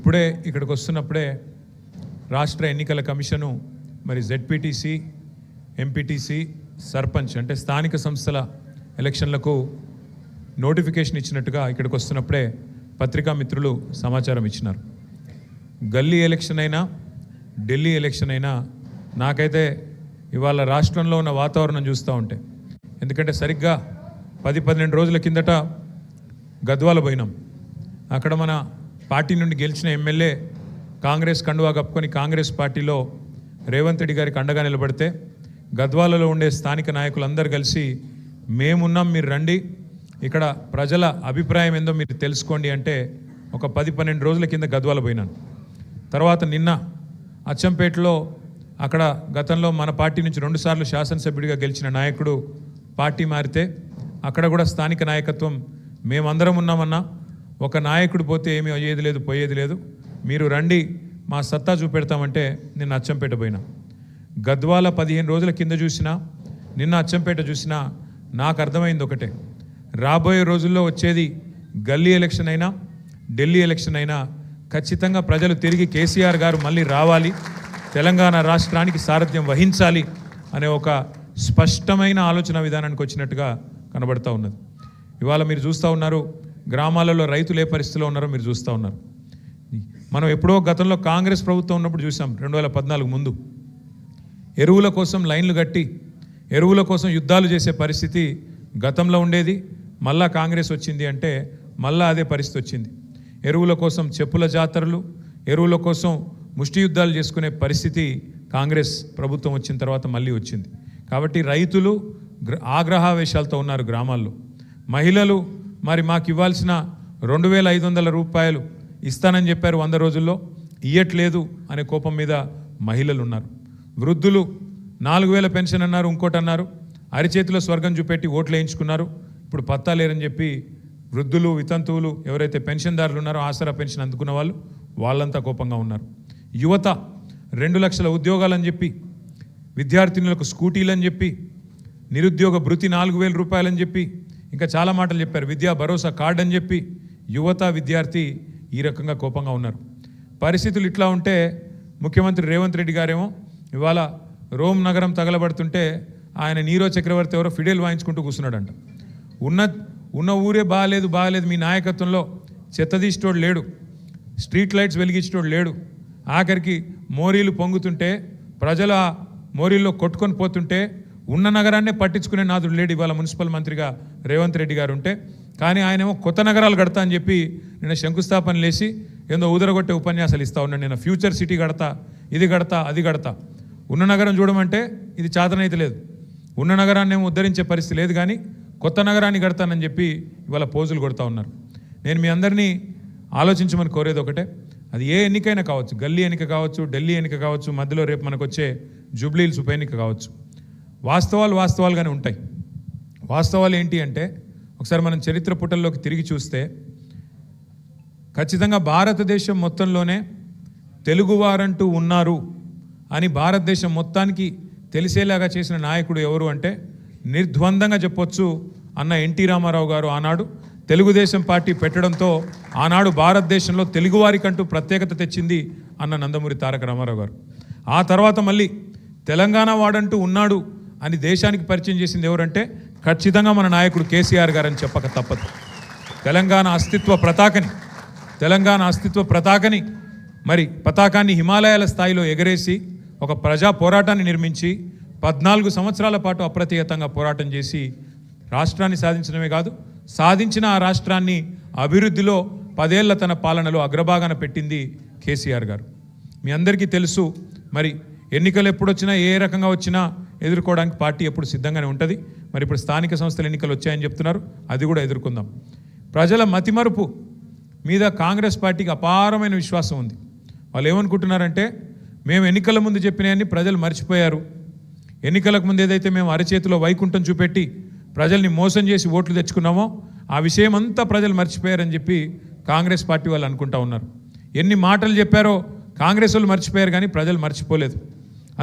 ఇప్పుడే ఇక్కడికి వస్తున్నప్పుడే రాష్ట్ర ఎన్నికల కమిషను మరి జెడ్పీటీసీ, ఎంపీటీసీ, సర్పంచ్ అంటే స్థానిక సంస్థల ఎలక్షన్లకు నోటిఫికేషన్ ఇచ్చినట్టుగా ఇక్కడికి వస్తున్నప్పుడే పత్రికా మిత్రులు సమాచారం ఇచ్చినారు. గల్లీ ఎలక్షన్ అయినా ఢిల్లీ ఎలక్షన్ అయినా నాకైతే ఇవాళ రాష్ట్రంలో ఉన్న వాతావరణం చూస్తూ ఉంటే, ఎందుకంటే సరిగ్గా 10-12 రోజుల కిందట గద్వాల పోయినాం. అక్కడ మన పార్టీ నుండి గెలిచిన ఎమ్మెల్యే కాంగ్రెస్ కండువా కప్పుకొని కాంగ్రెస్ పార్టీలో రేవంత్ రెడ్డి గారికి అండగా నిలబడితే గద్వాలలో ఉండే స్థానిక నాయకులందరూ కలిసి మేమున్నాం, మీరు రండి, ఇక్కడ ప్రజల అభిప్రాయం ఏందో మీరు తెలుసుకోండి అంటే ఒక 10-12 రోజుల కింద గద్వాల పోయినాను. తర్వాత నిన్న అచ్చంపేటలో అక్కడ గతంలో మన పార్టీ నుంచి 2 సార్లు శాసనసభ్యుడిగా గెలిచిన నాయకుడు పార్టీ మారితే అక్కడ కూడా స్థానిక నాయకత్వం మేమందరం ఉన్నామన్నా, ఒక నాయకుడు పోతే ఏమీ అయ్యేది లేదు, పోయేది లేదు, మీరు రండి, మా సత్తా చూపెడతామంటే నిన్న అచ్చంపేట పోయినా. గద్వాల 15 రోజుల కింద చూసినా, నిన్న అచ్చంపేట చూసినా నాకు అర్థమైంది ఒకటే, రాబోయే రోజుల్లో వచ్చేది గల్లీ ఎలక్షన్ అయినా ఢిల్లీ ఎలక్షన్ అయినా ఖచ్చితంగా ప్రజలు తిరిగి కేసీఆర్ గారు మళ్ళీ రావాలి, తెలంగాణ రాష్ట్రానికి సారథ్యం వహించాలి అనే ఒక స్పష్టమైన ఆలోచన విధానానికి వచ్చినట్టుగా కనబడుతూ ఉన్నది. ఇవాళ మీరు చూస్తూ ఉన్నారు, గ్రామాలలో రైతులు ఏ పరిస్థితిలో ఉన్నారో మీరు చూస్తూ ఉన్నారు. మనం ఎప్పుడో గతంలో కాంగ్రెస్ ప్రభుత్వం ఉన్నప్పుడు చూసాం, 2014 ముందు ఎరువుల కోసం లైన్లు కట్టి ఎరువుల కోసం యుద్ధాలు చేసే పరిస్థితి గతంలో ఉండేది. మళ్ళా కాంగ్రెస్ వచ్చింది అంటే మళ్ళా అదే పరిస్థితి వచ్చింది. ఎరువుల కోసం చెప్పుల జాతరలు, ఎరువుల కోసం ముష్టి యుద్ధాలు చేసుకునే పరిస్థితి కాంగ్రెస్ ప్రభుత్వం వచ్చిన తర్వాత మళ్ళీ వచ్చింది. కాబట్టి రైతులు ఆగ్రహావేశాలతో ఉన్నారు గ్రామాల్లో. మహిళలు మరి మాకు ఇవ్వాల్సిన 2500 రూపాయలు ఇస్తానని చెప్పారు 100 రోజుల్లో, ఇయ్యట్లేదు అనే కోపం మీద మహిళలు ఉన్నారు. వృద్ధులు 4000 పెన్షన్ అన్నారు, ఇంకోటి అన్నారు, అరిచేతిలో స్వర్గం చూపెట్టి ఓట్లు వేయించుకున్నారు. ఇప్పుడు పత్తా లేరని చెప్పి వృద్ధులు, వితంతువులు ఎవరైతే పెన్షన్దారులు ఉన్నారో, ఆసరా పెన్షన్ అందుకున్న వాళ్ళు, వాళ్ళంతా కోపంగా ఉన్నారు. యువత 2 లక్షల ఉద్యోగాలని చెప్పి, విద్యార్థినులకు స్కూటీలని చెప్పి, నిరుద్యోగ భృతి 4000 రూపాయలని చెప్పి, ఇంకా చాలా మాటలు చెప్పారు, విద్యా భరోసా కార్డు అని చెప్పి యువత, విద్యార్థి ఈ రకంగా కోపంగా ఉన్నారు. పరిస్థితులు ఇట్లా ఉంటే ముఖ్యమంత్రి రేవంత్ రెడ్డి గారేమో ఇవాళ రోమ్ నగరం తగలబడుతుంటే ఆయన నీరో చక్రవర్తి ఎవరో ఫిడేల్ వాయించుకుంటూ కూర్చున్నాడంట. ఉన్న ఊరే బాగాలేదు మీ నాయకత్వంలో, చెత్తదీసేటోడు లేడు, స్ట్రీట్ లైట్స్ వెలిగించేటోడు లేడు, ఆఖరికి మోరీలు పొంగుతుంటే ప్రజల మోరీల్లో కొట్టుకొని పోతుంటే ఉన్న నగరాన్నే పట్టించుకునే నాదుడు లేడు ఇవాళ మున్సిపల్ మంత్రిగా రేవంత్ రెడ్డి గారు ఉంటే. కానీ ఆయనేమో కొత్త నగరాలు కడతా అని చెప్పి నిన్న శంకుస్థాపన లేచి ఏందో ఊదరగొట్టే ఉపన్యాసాలు ఇస్తూ ఉన్నాడు. నేను ఫ్యూచర్ సిటీ కడతా, ఇది కడతా, అది కడతా. ఉన్న నగరం చూడమంటే ఇది చాతనైతే లేదు, ఉన్న నగరాన్ని ఏమో ఉద్ధరించే పరిస్థితి లేదు, కానీ కొత్త నగరాన్ని కడతానని చెప్పి ఇవాళ పోజులు కొడతా ఉన్నారు. నేను మీ అందరినీ ఆలోచించమని కోరేది ఒకటే, అది ఏ ఎన్నికైనా కావచ్చు, గల్లీ ఎన్నిక కావచ్చు, ఢిల్లీ ఎన్నిక కావచ్చు, మధ్యలో రేపు మనకు వచ్చే జూబ్లీహిల్స్ ఉప ఎన్నిక కావచ్చు, వాస్తవాలుగానే ఉంటాయి. వాస్తవాలు ఏంటి అంటే, ఒకసారి మనం చరిత్ర పుటల్లోకి తిరిగి చూస్తే ఖచ్చితంగా భారతదేశం మొత్తంలోనే తెలుగువారంటూ ఉన్నారు అని భారతదేశం మొత్తానికి తెలిసేలాగా చేసిన నాయకుడు ఎవరు అంటే నిర్ద్వందంగా చెప్పొచ్చు అన్న ఎన్టీ రామారావు గారు. ఆనాడు తెలుగుదేశం పార్టీ పెట్టడంతో ఆనాడు భారతదేశంలో తెలుగువారికంటూ ప్రత్యేకత తెచ్చింది అన్న నందమూరి తారక రామారావు గారు. ఆ తర్వాత మళ్ళీ తెలంగాణ వాడంటూ ఉన్నాడు అని దేశానికి పరిచయం చేసింది ఎవరంటే ఖచ్చితంగా మన నాయకుడు కేసీఆర్ గారు అని చెప్పక తప్పదు. తెలంగాణ అస్తిత్వ పతాకని మరి పతాకాన్ని హిమాలయాల స్థాయిలో ఎగరేసి ఒక ప్రజా పోరాటాన్ని నిర్మించి 14 సంవత్సరాల పాటు అప్రతిహతంగా పోరాటం చేసి రాష్ట్రాన్ని సాధించడమే కాదు, సాధించిన ఆ రాష్ట్రాన్ని అభివృద్ధిలో 10 ఏళ్ల తన పాలనలో అగ్రభాగాన పెట్టింది కేసీఆర్ గారు. మీ అందరికీ తెలుసు, మరి ఎన్నికలు ఎప్పుడొచ్చినా ఏ రకంగా వచ్చినా ఎదుర్కోవడానికి పార్టీ ఎప్పుడు సిద్ధంగానే ఉంటుంది. మరి ఇప్పుడు స్థానిక సంస్థల ఎన్నికలు వచ్చాయని చెప్తున్నారు, అది కూడా ఎదుర్కొందాం. ప్రజల మతిమరుపు మీద కాంగ్రెస్ పార్టీకి అపారమైన విశ్వాసం ఉంది. వాళ్ళు ఏమనుకుంటున్నారంటే, మేము ఎన్నికల ముందు చెప్పినవన్నీ ప్రజలు మర్చిపోయారు, ఎన్నికలకు ముందు ఏదైతే మేము అరచేతిలో వైకుంఠం చూపెట్టి ప్రజల్ని మోసం చేసి ఓట్లు తెచ్చుకున్నామో ఆ విషయం అంతా ప్రజలు మర్చిపోయారని చెప్పి కాంగ్రెస్ పార్టీ వాళ్ళు అనుకుంటా ఉన్నారు. ఎన్ని మాటలు చెప్పారో కాంగ్రెస్ వాళ్ళు మర్చిపోయారు, కానీ ప్రజలు మర్చిపోలేదు.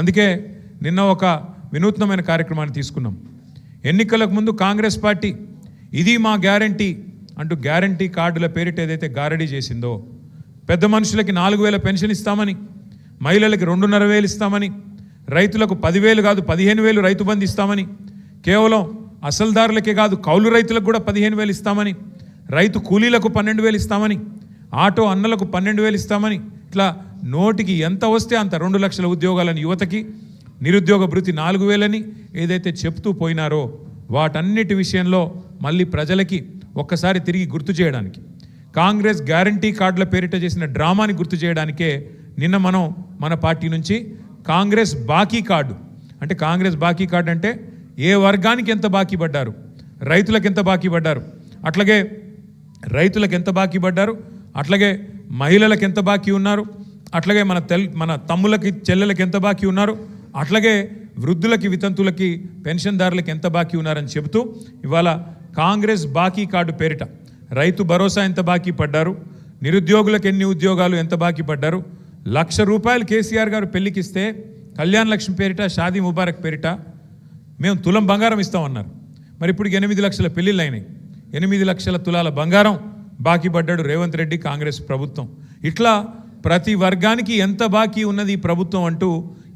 అందుకే నిన్న ఒక వినూత్నమైన కార్యక్రమాన్ని తీసుకున్నాం. ఎన్నికలకు ముందు కాంగ్రెస్ పార్టీ ఇది మా గ్యారంటీ అంటూ గ్యారంటీ కార్డుల పేరిట ఏదైతే గారడీ చేసిందో, పెద్ద మనుషులకి 4,000 పెన్షన్ ఇస్తామని, మహిళలకి 2,500 ఇస్తామని, రైతులకు 10,000 కాదు 15,000 రైతు బంధు ఇస్తామని, కేవలం అసలుదారులకే కాదు కౌలు రైతులకు కూడా 15,000 ఇస్తామని, రైతు కూలీలకు 12,000 ఇస్తామని, ఆటో అన్నలకు 12,000 ఇస్తామని, ఇట్లా నోటికి ఎంత వస్తే అంత 2 లక్షల ఉద్యోగాలని యువతకి, నిరుద్యోగ భృతి 4,000 ఏదైతే చెప్తూ పోయినారో వాటన్నిటి విషయంలో మళ్ళీ ప్రజలకి ఒక్కసారి తిరిగి గుర్తు చేయడానికి, కాంగ్రెస్ గ్యారంటీ కార్డుల పేరిట చేసిన డ్రామాని గుర్తు చేయడానికే నిన్న మనం మన పార్టీ నుంచి కాంగ్రెస్ బాకీ కార్డు, అంటే కాంగ్రెస్ బాకీ కార్డు అంటే ఏ వర్గానికి ఎంత బాకీ పడ్డారు, రైతులకు ఎంత బాకీ పడ్డారు, అట్లాగే రైతులకు ఎంత బాకీ పడ్డారు, అట్లాగే మహిళలకు ఎంత బాకీ ఉన్నారు, అట్లాగే మన తమ్ములకి చెల్లెలకి ఎంత బాకీ ఉన్నారు, అట్లాగే వృద్ధులకి వితంతులకి పెన్షన్దారులకి ఎంత బాకీ ఉన్నారని చెబుతూ ఇవాళ కాంగ్రెస్ బాకీ కార్డు పేరిట రైతు భరోసా ఎంత బాకీ పడ్డారు, నిరుద్యోగులకు ఎన్ని ఉద్యోగాలు ఎంత బాకీ పడ్డారు, ₹1,00,000 కేసీఆర్ గారు పెళ్లికిస్తే కళ్యాణ్ లక్ష్మి పేరిట షాదీ ముబారక్ పేరిట మేము తులం బంగారం ఇస్తామన్నారు. మరి ఇప్పుడు 8 లక్షల పెళ్లిళ్ళు అయినాయి, 8 లక్షల తులాల బంగారం బాకీ పడ్డాడు రేవంత్ రెడ్డి కాంగ్రెస్ ప్రభుత్వం. ఇట్లా ప్రతి వర్గానికి ఎంత బాకీ ఉన్నది ఈ ప్రభుత్వం అంటూ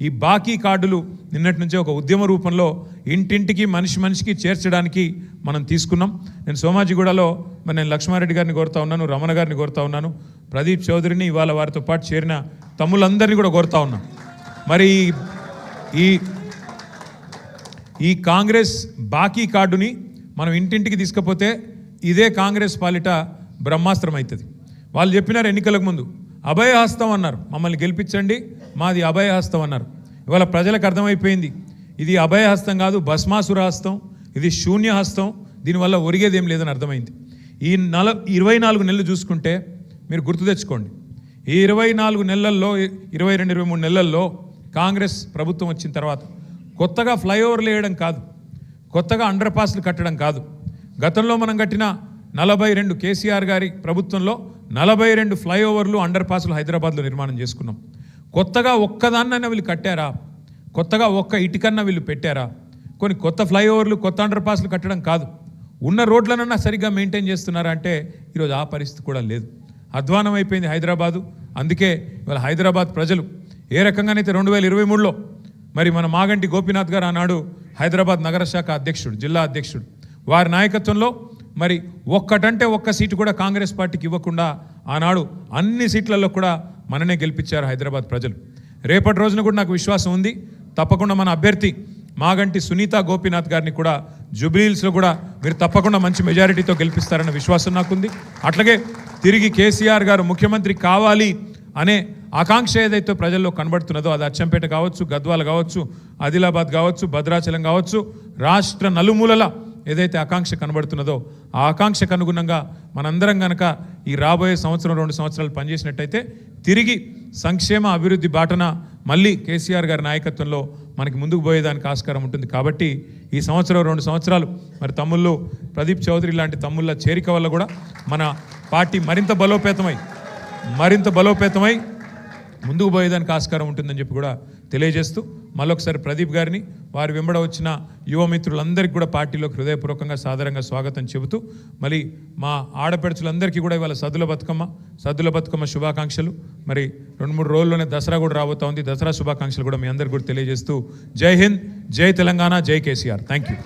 ఈ బాకీ కార్డులు నిన్నటి నుంచే ఒక ఉద్యమ రూపంలో ఇంటింటికి మనిషికి చేర్చడానికి మనం తీసుకున్నాం. నేను సోమాజిగూడలో నేను లక్ష్మారెడ్డి గారిని కోరుతా ఉన్నాను, రమణ గారిని కోరుతా ఉన్నాను, ప్రదీప్ చౌదరిని, ఇవాళ వారితో పాటు చేరిన తమ్ములందరినీ కూడా కోరుతా ఉన్నాం. మరి ఈ కాంగ్రెస్ బాకీ కార్డుని మనం ఇంటింటికి తీసుకపోతే ఇదే కాంగ్రెస్ పాలిట బ్రహ్మాస్త్రం అవుతుంది. వాళ్ళు చెప్పినారు ఎన్నికలకు ముందు అభయహస్తం అన్నారు, మమ్మల్ని గెలిపించండి మాది అభయహస్తం అన్నారు. ఇవాళ ప్రజలకు అర్థమైపోయింది ఇది అభయహస్తం కాదు, భస్మాసుర హస్తం, ఇది శూన్యహస్తం, దీనివల్ల ఒరిగేదేం లేదని అర్థమైంది. ఈ 24 నెలలు చూసుకుంటే మీరు గుర్తు తెచ్చుకోండి, ఈ 24 నెలల్లో 22-23 నెలల్లో కాంగ్రెస్ ప్రభుత్వం వచ్చిన తర్వాత కొత్తగా ఫ్లైఓవర్లు వేయడం కాదు, కొత్తగా అండర్ పాస్లు కట్టడం కాదు, గతంలో మనం కట్టిన 42 కేసీఆర్ గారి ప్రభుత్వంలో 42 ఫ్లైఓవర్లు అండర్ పాస్లు హైదరాబాద్లో నిర్మాణం చేసుకున్నాం. కొత్తగా ఒక్కదాన్నైనా వీళ్ళు కట్టారా, కొత్తగా ఒక్క ఇటుకన్నా వీళ్ళు పెట్టారా, కొన్ని కొత్త ఫ్లైఓవర్లు కొత్త అండర్ పాస్లు కట్టడం కాదు, ఉన్న రోడ్లనన్నా సరిగ్గా మెయింటైన్ చేస్తున్నారా అంటే ఈరోజు ఆ పరిస్థితి కూడా లేదు. అధ్వానం అయిపోయింది హైదరాబాదు. అందుకే ఇవాళ హైదరాబాద్ ప్రజలు ఏ రకంగానైతే 2023లో మరి మన మాగంటి గోపీనాథ్ గారు ఆనాడు హైదరాబాద్ నగర శాఖ అధ్యక్షుడు, జిల్లా అధ్యక్షుడు, వారి నాయకత్వంలో మరి ఒక్కటంటే ఒక్క సీటు కూడా కాంగ్రెస్ పార్టీకి ఇవ్వకుండా ఆనాడు అన్ని సీట్లలో కూడా మననే గెలిపించారు హైదరాబాద్ ప్రజలు. రేపటి రోజున కూడా నాకు విశ్వాసం ఉంది, తప్పకుండా మన అభ్యర్థి మాగంటి సునీత గోపీనాథ్ గారిని కూడా జూబ్లీహిల్స్లో కూడా మీరు తప్పకుండా మంచి మెజారిటీతో గెలిపిస్తారన్న విశ్వాసం నాకుంది. అట్లాగే తిరిగి కేసీఆర్ గారు ముఖ్యమంత్రి కావాలి అనే ఆకాంక్ష ఏదైతే ప్రజల్లో కనబడుతున్నదో అది అచ్చంపేట కావచ్చు, గద్వాల కావచ్చు, ఆదిలాబాద్ కావచ్చు, భద్రాచలం కావచ్చు, రాష్ట్ర నలుమూలల ఏదైతే ఆకాంక్ష కనబడుతున్నదో ఆ ఆకాంక్షకు అనుగుణంగా మనందరం కనుక ఈ రాబోయే 1-2 సంవత్సరాలు పనిచేసినట్టయితే తిరిగి సంక్షేమ అభివృద్ధి బాటన మళ్ళీ కేసీఆర్ గారి నాయకత్వంలో మనకి ముందుకు పోయేదానికి ఆస్కారం ఉంటుంది. కాబట్టి ఈ 1-2 సంవత్సరాలు మరి తమ్ముళ్ళు ప్రదీప్ చౌదరి లాంటి తమ్ముళ్ళ చేరిక వల్ల కూడా మన పార్టీ మరింత బలోపేతమై ముందుకు పోయేదానికి ఆస్కారం ఉంటుందని చెప్పి కూడా తెలియజేస్తూ మళ్ళొకసారి ప్రదీప్ గారిని వారి వెంబడ వచ్చిన యువ మిత్రులందరికీ కూడా పార్టీలోకి హృదయపూర్వకంగా సాదరంగా స్వాగతం చెబుతూ మళ్ళీ మా ఆడపడుచులందరికీ కూడా ఇవాళ సద్దుల బతుకమ్మ శుభాకాంక్షలు. మరి 2-3 రోజుల్లోనే దసరా కూడా రాబోతా ఉంది, దసరా శుభాకాంక్షలు కూడా మీ అందరికీ కూడా తెలియజేస్తూ జై హింద్, జై తెలంగాణ, జై కేసీఆర్. Thank you.